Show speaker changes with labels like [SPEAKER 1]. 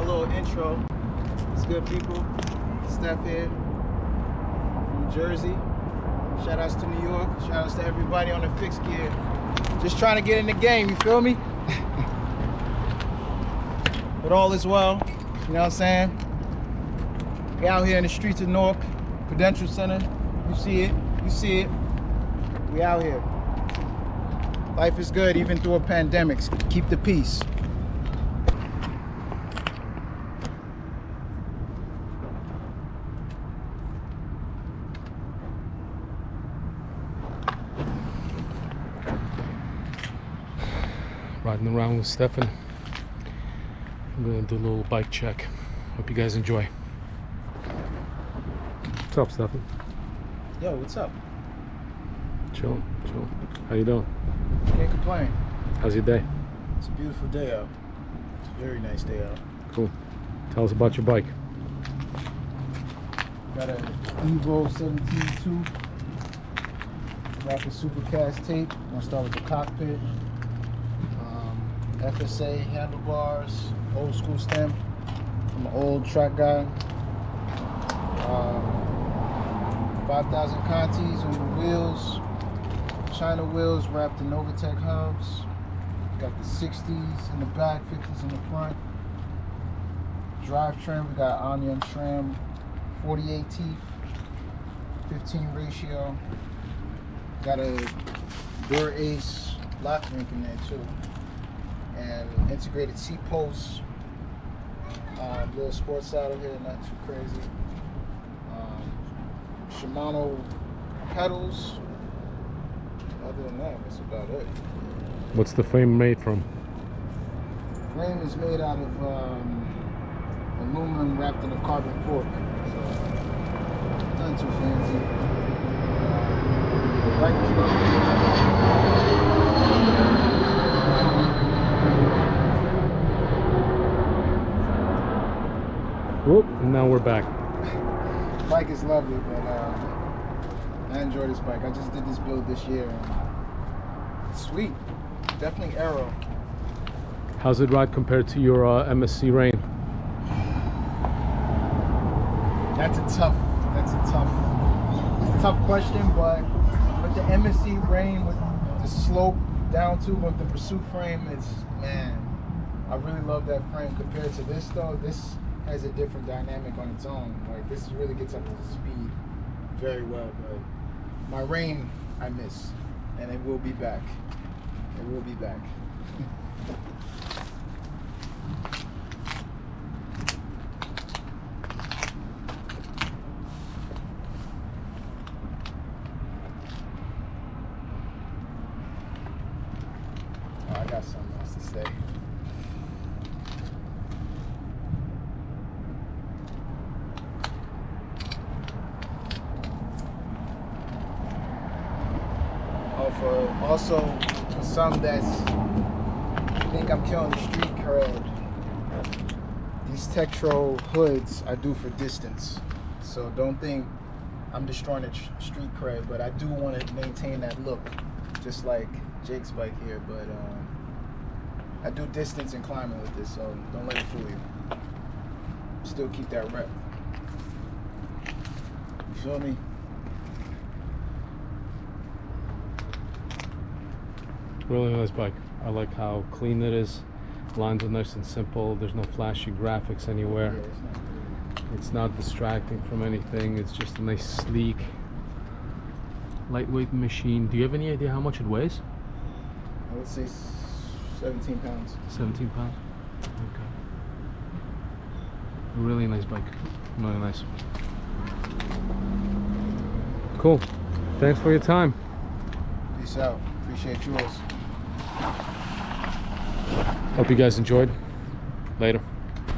[SPEAKER 1] little intro. It's good, people. Steph here from Jersey. Shout outs to New York. Shout outs to everybody on the fixed gear. Just trying to get in the game, you feel me? But all is well, you know what I'm saying? We out here in the streets of Newark, Prudential Center. You see it, you see it. We out here. Life is good even through a pandemic. Keep the peace.
[SPEAKER 2] Riding around with Stefan. I'm gonna do a little bike check. Hope you guys enjoy. What's up, Stefan?
[SPEAKER 1] Yo, what's up?
[SPEAKER 2] Chill. How you doing?
[SPEAKER 1] Can't complain.
[SPEAKER 2] How's your day?
[SPEAKER 1] It's a beautiful day out. It's a very nice day out.
[SPEAKER 2] Cool. Tell us about your bike.
[SPEAKER 1] Got an Evo 17.2. Rocking supercast tape. I'm gonna start with the cockpit. FSA handlebars, old school stem. I'm an old track guy. 5,000 Contis on the wheels. China wheels wrapped in Novatech hubs. Got the 60s in the back, 50s in the front. Drive trim, we got onion trim, 48 teeth, 15 ratio. Got a Dura Ace lock link in there too. And integrated seat posts. Little sports saddle here, not too crazy. Shimano pedals. Other than that, that's about it.
[SPEAKER 2] What's the frame made from?
[SPEAKER 1] Frame is made out of aluminum wrapped in a carbon cork. So, nothing too fancy.
[SPEAKER 2] Whoop, and now we're back.
[SPEAKER 1] Bike is lovely, but I enjoy this bike. I just did this build this year, and it's sweet. Definitely aero.
[SPEAKER 2] How's it ride compared to your MSC Rain?
[SPEAKER 1] It's a tough question, but with the MSC Rain, with the slope down to with the Pursuit frame, man, I really love that frame. Compared to this though, this has a different dynamic on its own. Like this really gets up to speed very well, but my Rain I miss, and it will be back. It will be back. Oh, I got something else to say. Also, for some that think I'm killing the street cred, these Tektro hoods I do for distance. So don't think I'm destroying the street cred, but I do want to maintain that look, just like Jake's bike here. But I do distance and climbing with this, so don't let it fool you. Still keep that rep. You feel me?
[SPEAKER 2] Really nice bike. I like how clean it is. Lines are nice and simple. There's no flashy graphics anywhere.
[SPEAKER 1] Yeah,
[SPEAKER 2] it's not distracting from anything. It's just a nice, sleek, lightweight machine. Do you have any idea how much it weighs?
[SPEAKER 1] I would say 17 pounds.
[SPEAKER 2] 17 pounds? Okay. A really nice bike. Really nice. Cool. Thanks for your time.
[SPEAKER 1] Peace out. Appreciate yours.
[SPEAKER 2] Hope you guys enjoyed. Later.